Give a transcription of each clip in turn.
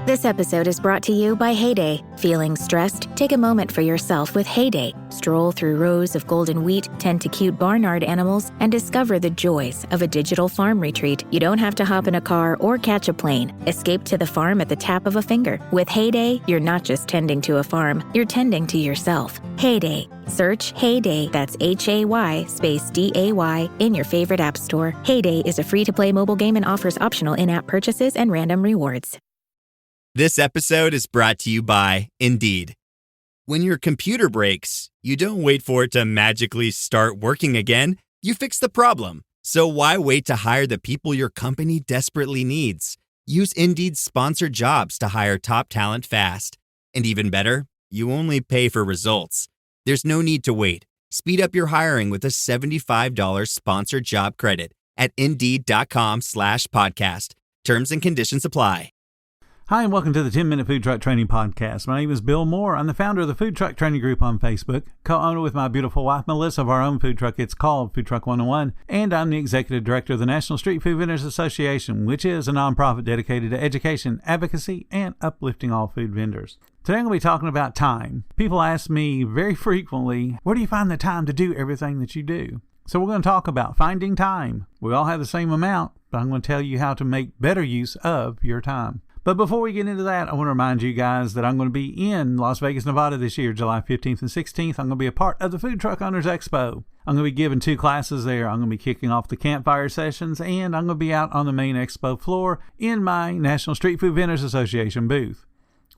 This episode is brought to you by Heyday. Feeling stressed? Take a moment for yourself with Heyday. Stroll through rows of golden wheat, tend to cute barnyard animals, and discover the joys of a digital farm retreat. You don't have to hop in a car or catch a plane. Escape to the farm at the tap of a finger. With Heyday, you're not just tending to a farm, you're tending to yourself. Heyday. Search Heyday, that's Hay space DAY, in your favorite app store. Heyday is a free-to-play mobile game and offers optional in-app purchases and random rewards. This episode is brought to you by Indeed. When your computer breaks, you don't wait for it to magically start working again. You fix the problem. So why wait to hire the people your company desperately needs? Use Indeed's sponsored jobs to hire top talent fast. And even better, you only pay for results. There's no need to wait. Speed up your hiring with a $75 sponsored job credit at Indeed.com/podcast. Terms and conditions apply. Hi, and welcome to the 10-Minute Food Truck Training Podcast. My name is Bill Moore. I'm the founder of the Food Truck Training Group on Facebook, co-owner with my beautiful wife, Melissa, of our own food truck. It's called Food Truck 101, and I'm the executive director of the National Street Food Vendors Association, which is a nonprofit dedicated to education, advocacy, and uplifting all food vendors. Today I'm going to be talking about time. People ask me very frequently, where do you find the time to do everything that you do? So we're going to talk about finding time. We all have the same amount, but I'm going to tell you how to make better use of your time. But before we get into that, I want to remind you guys that I'm going to be in Las Vegas, Nevada this year, July 15th and 16th. I'm going to be a part of the Food Truck Owners Expo. I'm going to be giving 2 classes there. I'm going to be kicking off the campfire sessions, and I'm going to be out on the main expo floor in my National Street Food Vendors Association booth,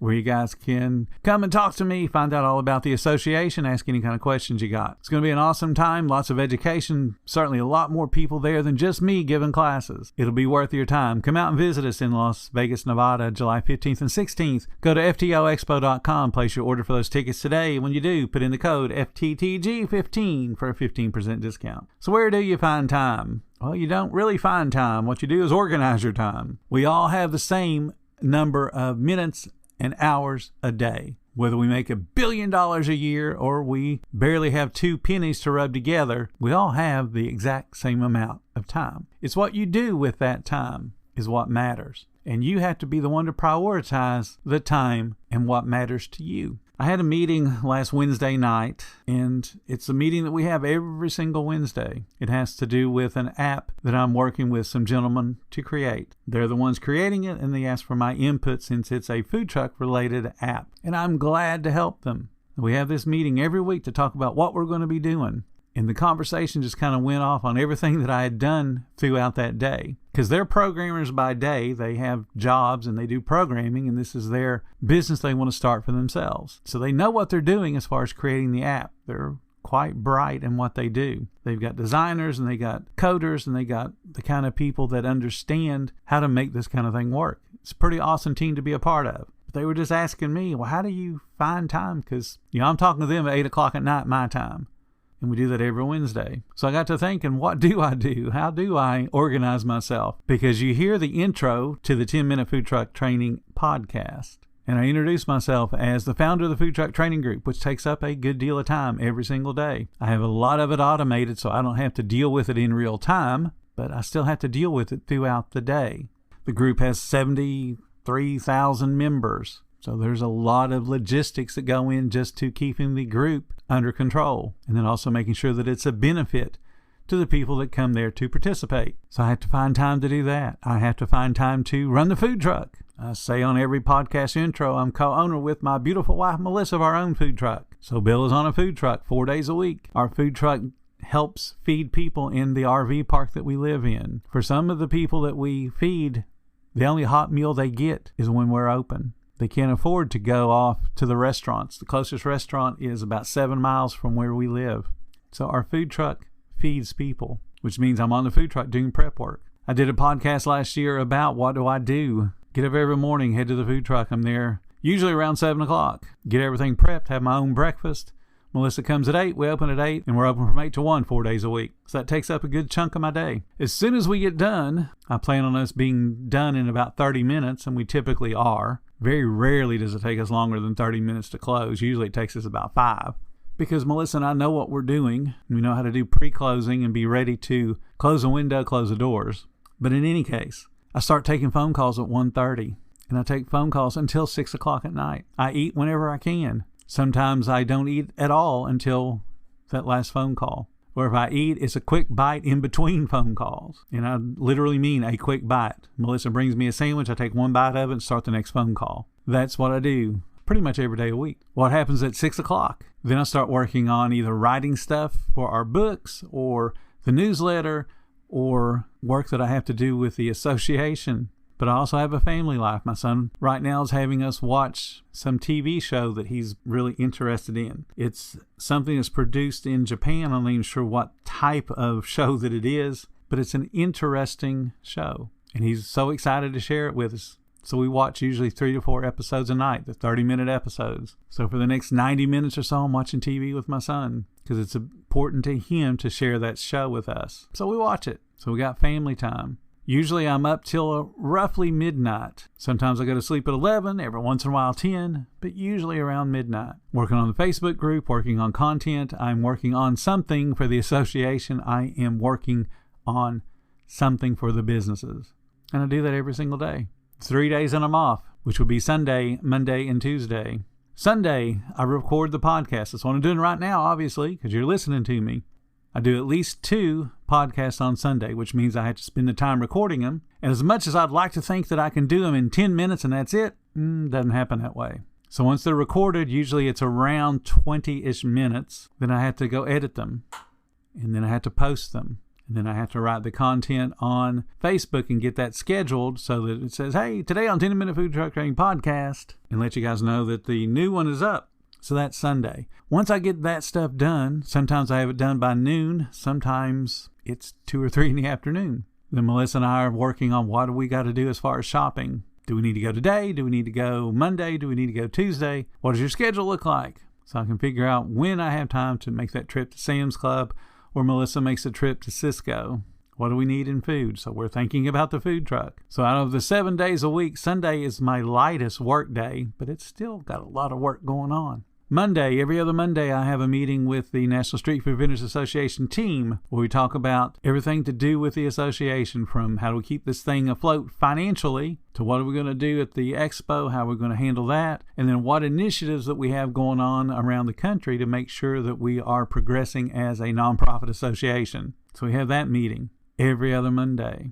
where you guys can come and talk to me, find out all about the association, ask any kind of questions you got. It's going to be an awesome time, lots of education, certainly a lot more people there than just me giving classes. It'll be worth your time. Come out and visit us in Las Vegas, Nevada, July 15th and 16th. Go to FTOexpo.com, place your order for those tickets today. When you do, put in the code FTTG15 for a 15% discount. So where do you find time? Well, you don't really find time. What you do is organize your time. We all have the same number of minutes and hours a day. Whether we make $1 billion a year or we barely have 2 pennies to rub together, we all have the exact same amount of time. It's what you do with that time is what matters. And you have to be the one to prioritize the time and what matters to you. I had a meeting last Wednesday night, and it's a meeting that we have every single Wednesday. It has to do with an app that I'm working with some gentlemen to create. They're the ones creating it, and they asked for my input since it's a food truck-related app. And I'm glad to help them. We have this meeting every week to talk about what we're going to be doing. And the conversation just kind of went off on everything that I had done throughout that day. Because they're programmers by day. They have jobs and they do programming, and this is their business they want to start for themselves. So they know what they're doing as far as creating the app. They're quite bright in what they do. They've got designers and they got coders and they got the kind of people that understand how to make this kind of thing work. It's a pretty awesome team to be a part of. But they were just asking me, well, how do you find time? Because, I'm talking to them at 8 o'clock at night, my time. And we do that every Wednesday. So I got to thinking, what do I do? How do I organize myself? Because you hear the intro to the 10-Minute Food Truck Training Podcast. And I introduce myself as the founder of the Food Truck Training Group, which takes up a good deal of time every single day. I have a lot of it automated, so I don't have to deal with it in real time, but I still have to deal with it throughout the day. The group has 73,000 members. So there's a lot of logistics that go in just to keeping the group under control, and then also making sure that it's a benefit to the people that come there to participate. So I have to find time to do that. I have to find time to run the food truck. I say on every podcast intro, I'm co-owner with my beautiful wife, Melissa, of our own food truck. So Bill is on a food truck 4 days a week. Our food truck helps feed people in the RV park that we live in. For some of the people that we feed, the only hot meal they get is when we're open. They can't afford to go off to the restaurants. The closest restaurant is about 7 miles from where we live. So our food truck feeds people, which means I'm on the food truck doing prep work. I did a podcast last year about what do I do. Get up every morning, head to the food truck. I'm there usually around 7 o'clock. Get everything prepped, have my own breakfast. Melissa comes at 8, we open at 8, and we're open from 8 to 1 4 days a week. So that takes up a good chunk of my day. As soon as we get done, I plan on us being done in about 30 minutes, and we typically are. Very rarely does it take us longer than 30 minutes to close. Usually it takes us about 5. Because Melissa and I know what we're doing. We know how to do pre-closing and be ready to close a window, close the doors. But in any case, I start taking phone calls at 1:30. and I take phone calls until 6 o'clock at night. I eat whenever I can. Sometimes I don't eat at all until that last phone call. Or if I eat, it's a quick bite in between phone calls. And I literally mean a quick bite. Melissa brings me a sandwich, I take one bite of it and start the next phone call. That's what I do pretty much every day a week. What happens at 6 o'clock? Then I start working on either writing stuff for our books or the newsletter or work that I have to do with the association. But I also have a family life. My son right now is having us watch some TV show that he's really interested in. It's something that's produced in Japan. I'm not even sure what type of show that it is, but it's an interesting show. And he's so excited to share it with us. So we watch usually 3 to 4 episodes a night, the 30-minute episodes. So for the next 90 minutes or so, I'm watching TV with my son because it's important to him to share that show with us. So we watch it. So we got family time. Usually I'm up till roughly midnight. Sometimes I go to sleep at 11, every once in a while 10, but usually around midnight. Working on the Facebook group, working on content. I'm working on something for the association. I am working on something for the businesses. And I do that every single day. 3 days and I'm off, which would be Sunday, Monday, and Tuesday. Sunday, I record the podcast. That's what I'm doing right now, obviously, because you're listening to me. I do at least 2 podcasts on Sunday, which means I have to spend the time recording them. And as much as I'd like to think that I can do them in 10 minutes and that's it, doesn't happen that way. So once they're recorded, usually it's around 20-ish minutes. Then I have to go edit them. And then I have to post them. And then I have to write the content on Facebook and get that scheduled so that it says, hey, today on 10-Minute Food Truck Training Podcast, and let you guys know that the new one is up. So that's Sunday. Once I get that stuff done, sometimes I have it done by noon. Sometimes it's 2 or 3 in the afternoon. Then Melissa and I are working on what do we got to do as far as shopping. Do we need to go today? Do we need to go Monday? Do we need to go Tuesday? What does your schedule look like? So I can figure out when I have time to make that trip to Sam's Club or Melissa makes a trip to Cisco. What do we need in food? So we're thinking about the food truck. So out of the 7 days a week, Sunday is my lightest work day, but it's still got a lot of work going on. Monday, every other Monday, I have a meeting with the National Street Food Vendors Association team where we talk about everything to do with the association, from how do we keep this thing afloat financially to what are we going to do at the expo, how we're going to handle that, and then what initiatives that we have going on around the country to make sure that we are progressing as a nonprofit association. So we have that meeting every other Monday.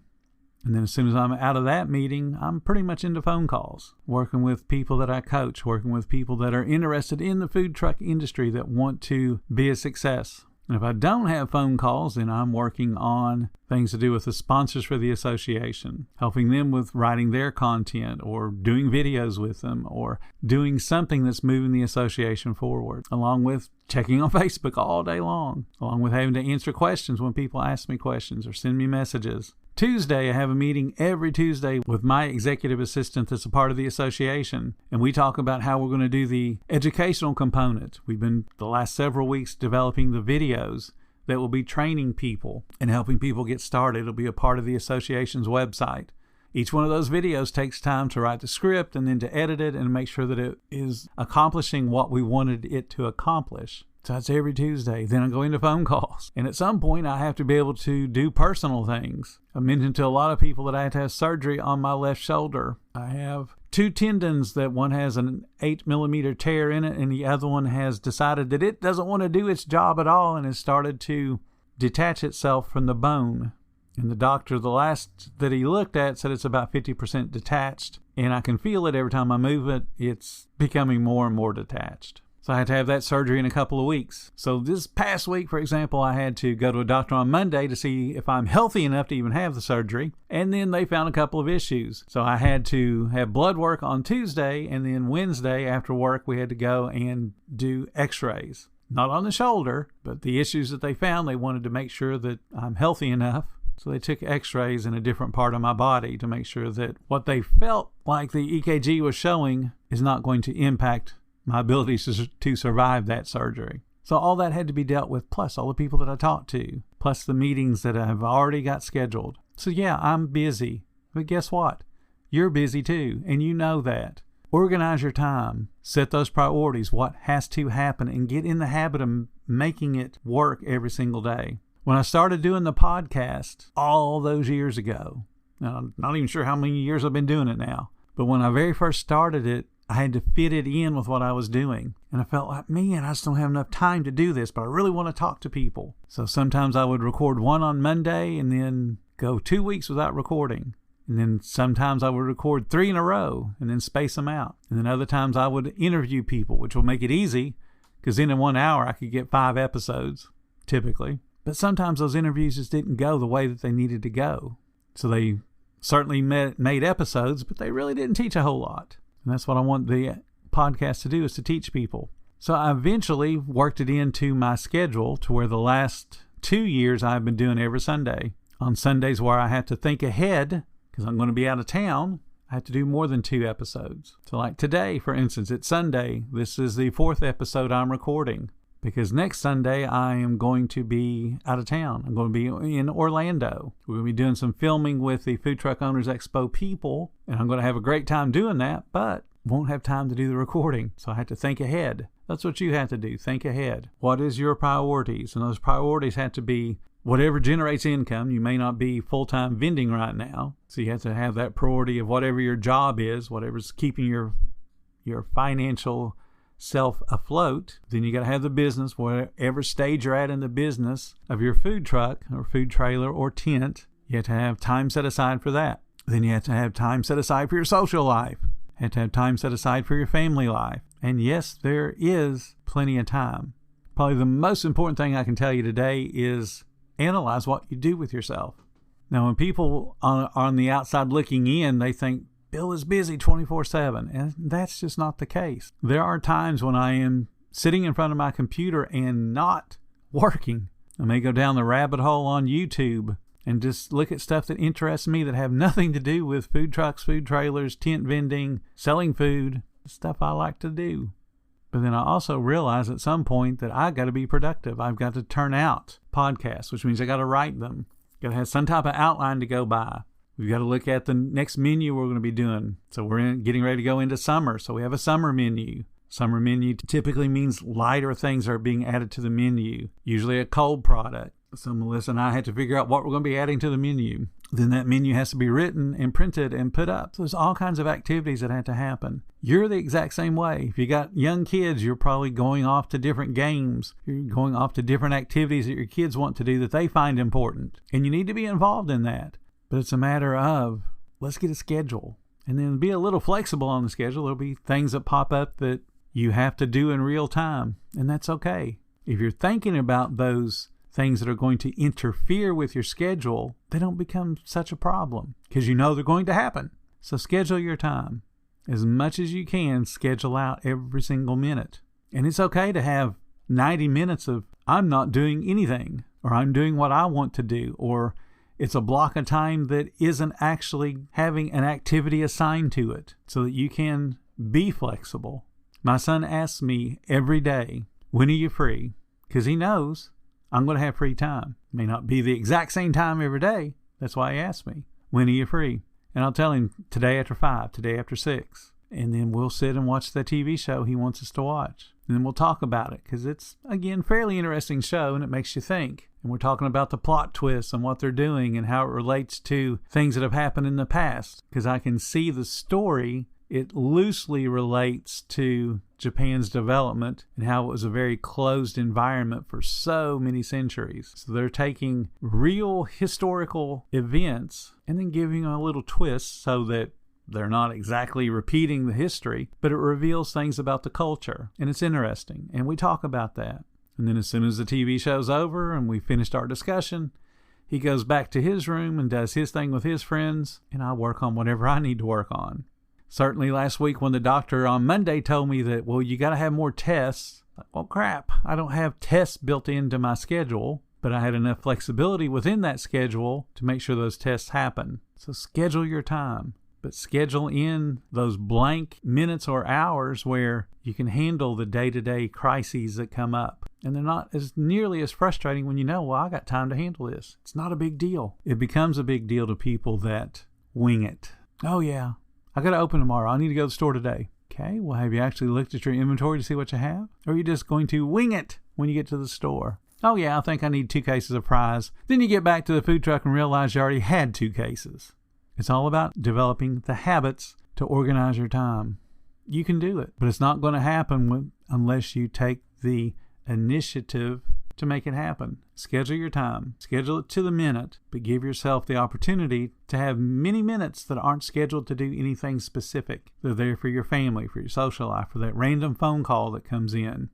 And then as soon as I'm out of that meeting, I'm pretty much into phone calls, working with people that I coach, working with people that are interested in the food truck industry that want to be a success. And if I don't have phone calls, then I'm working on things to do with the sponsors for the association, helping them with writing their content or doing videos with them or doing something that's moving the association forward, along with checking on Facebook all day long, along with having to answer questions when people ask me questions or send me messages. Tuesday, I have a meeting every Tuesday with my executive assistant that's a part of the association, and we talk about how we're going to do the educational component. We've been the last several weeks developing the videos that will be training people and helping people get started. It'll be a part of the association's website. Each one of those videos takes time to write the script and then to edit it and make sure that it is accomplishing what we wanted it to accomplish. So that's every Tuesday. Then I go into phone calls. And at some point, I have to be able to do personal things. I mentioned to a lot of people that I had to have surgery on my left shoulder. I have 2 tendons that one has an 8mm tear in it, and the other one has decided that it doesn't want to do its job at all and has started to detach itself from the bone. And the doctor, the last that he looked at, said it's about 50% detached. And I can feel it every time I move it. It's becoming more and more detached. So I had to have that surgery in a couple of weeks. So this past week, for example, I had to go to a doctor on Monday to see if I'm healthy enough to even have the surgery. And then they found a couple of issues. So I had to have blood work on Tuesday, and then Wednesday after work, we had to go and do x-rays. Not on the shoulder, but the issues that they found, they wanted to make sure that I'm healthy enough. So they took x-rays in a different part of my body to make sure that what they felt like the EKG was showing is not going to impact my ability to survive that surgery. So all that had to be dealt with, plus all the people that I talked to, plus the meetings that I've already got scheduled. So yeah, I'm busy. But guess what? You're busy too, and you know that. Organize your time. Set those priorities, what has to happen, and get in the habit of making it work every single day. When I started doing the podcast all those years ago, now, I'm not even sure how many years I've been doing it now, But when I very first started it, I had to fit it in with what I was doing. And I felt like, man, I just don't have enough time to do this, but I really want to talk to people. So sometimes I would record one on Monday and then go 2 weeks without recording. And then sometimes I would record 3 in a row and then space them out. And then other times I would interview people, which will make it easy because then in 1 hour I could get 5 episodes, typically. But sometimes those interviews just didn't go the way that they needed to go. So they certainly made episodes, but they really didn't teach a whole lot. And that's what I want the podcast to do, is to teach people. So I eventually worked it into my schedule to where the last 2 years I've been doing every Sunday. On Sundays where I have to think ahead, because I'm going to be out of town, I have to do more than 2 episodes. So like today, for instance, it's Sunday. This is the 4th episode I'm recording, because next Sunday I am going to be out of town. I'm going to be in Orlando. We're going to be doing some filming with the Food Truck Owners Expo people, and I'm going to have a great time doing that, but won't have time to do the recording. So I have to think ahead. That's what you have to do. Think ahead. What is your priorities? And those priorities have to be whatever generates income. You may not be full-time vending right now, so you have to have that priority of whatever your job is, whatever's keeping your financial self afloat. Then you got to have the business, whatever stage you're at in the business of your food truck or food trailer or tent. You have to have time set aside for that. Then you have to have time set aside for your social life. You have to have time set aside for your family life. And yes, there is plenty of time. Probably the most important thing I can tell you today is analyze what you do with yourself. Now, when people on the outside looking in, they think Bill is busy 24/7, and that's just not the case. There are times when I am sitting in front of my computer and not working. I may go down the rabbit hole on YouTube and just look at stuff that interests me that have nothing to do with food trucks, food trailers, tent vending, selling food, stuff I like to do. But then I also realize at some point that I got to be productive. I've got to turn out podcasts, which means I got to write them. Got to have some type of outline to go by. We've got to look at the next menu we're going to be doing. So we're getting ready to go into summer. So we have a summer menu. Summer menu typically means lighter things are being added to the menu, usually a cold product. So Melissa and I had to figure out what we're going to be adding to the menu. Then that menu has to be written and printed and put up. So there's all kinds of activities that have to happen. You're the exact same way. If you got young kids, you're probably going off to different games. You're going off to different activities that your kids want to do that they find important. And you need to be involved in that. But it's a matter of, let's get a schedule. And then be a little flexible on the schedule. There'll be things that pop up that you have to do in real time. And that's okay. If you're thinking about those things that are going to interfere with your schedule, they don't become such a problem because you know they're going to happen. So schedule your time. As much as you can, schedule out every single minute. And it's okay to have 90 minutes of I'm not doing anything, or I'm doing what I want to do, or it's a block of time that isn't actually having an activity assigned to it, so that you can be flexible. My son asks me every day, when are you free? Because he knows I'm going to have free time. It may not be the exact same time every day. That's why he asks me, when are you free? And I'll tell him today after 5, today after 6. And then we'll sit and watch the TV show he wants us to watch. And then we'll talk about it because it's, again, fairly interesting show and it makes you think. And we're talking about the plot twists and what they're doing and how it relates to things that have happened in the past. Because I can see the story, it loosely relates to Japan's development and how it was a very closed environment for so many centuries. So they're taking real historical events and then giving them a little twist so that they're not exactly repeating the history, but it reveals things about the culture. And it's interesting. And we talk about that. And then as soon as the TV show's over and we finished our discussion, he goes back to his room and does his thing with his friends, and I work on whatever I need to work on. Certainly last week when the doctor on Monday told me that, well, you got to have more tests. Like, well, crap, I don't have tests built into my schedule, but I had enough flexibility within that schedule to make sure those tests happen. So schedule your time, but schedule in those blank minutes or hours where you can handle the day-to-day crises that come up. And they're not as nearly as frustrating when you know, well, I got time to handle this. It's not a big deal. It becomes a big deal to people that wing it. Oh, yeah, I got to open tomorrow. I need to go to the store today. Okay, well, have you actually looked at your inventory to see what you have? Or are you just going to wing it when you get to the store? Oh, yeah, I think I need 2 cases of fries. Then you get back to the food truck and realize you already had 2 cases. It's all about developing the habits to organize your time. You can do it, but it's not going to happen unless you take the initiative to make it happen. Schedule your time. Schedule it to the minute, but give yourself the opportunity to have many minutes that aren't scheduled to do anything specific. They're there for your family, for your social life, for that random phone call that comes in.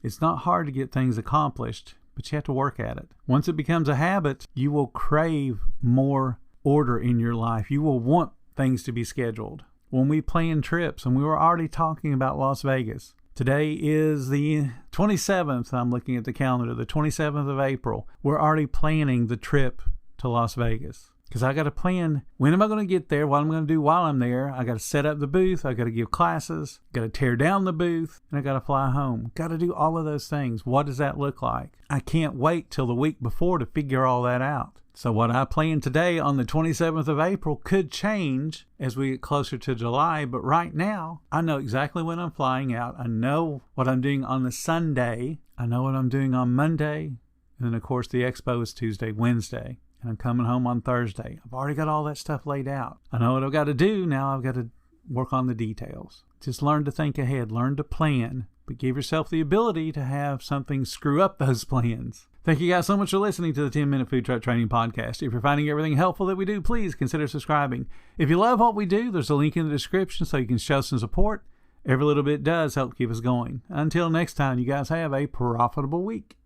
It's not hard to get things accomplished, but you have to work at it. Once it becomes a habit, you will crave more order in your life. You will want things to be scheduled. When we plan trips, and we were already talking about Las Vegas, today is the 27th. I'm looking at the calendar, the 27th of April. We're already planning the trip to Las Vegas. Because I got to plan, when am I going to get there, what I'm going to do while I'm there. I got to set up the booth, I got to give classes, got to tear down the booth, and I got to fly home. Got to do all of those things. What does that look like? I can't wait till the week before to figure all that out. So what I plan today on the 27th of April could change as we get closer to July, but right now, I know exactly when I'm flying out. I know what I'm doing on the Sunday. I know what I'm doing on Monday. And then, of course, the expo is Tuesday, Wednesday. And I'm coming home on Thursday. I've already got all that stuff laid out. I know what I've got to do. Now I've got to work on the details. Just learn to think ahead. Learn to plan. But give yourself the ability to have something screw up those plans. Thank you guys so much for listening to the 10-Minute Food Truck Training Podcast. If you're finding everything helpful that we do, please consider subscribing. If you love what we do, there's a link in the description so you can show some support. Every little bit does help keep us going. Until next time, you guys have a profitable week.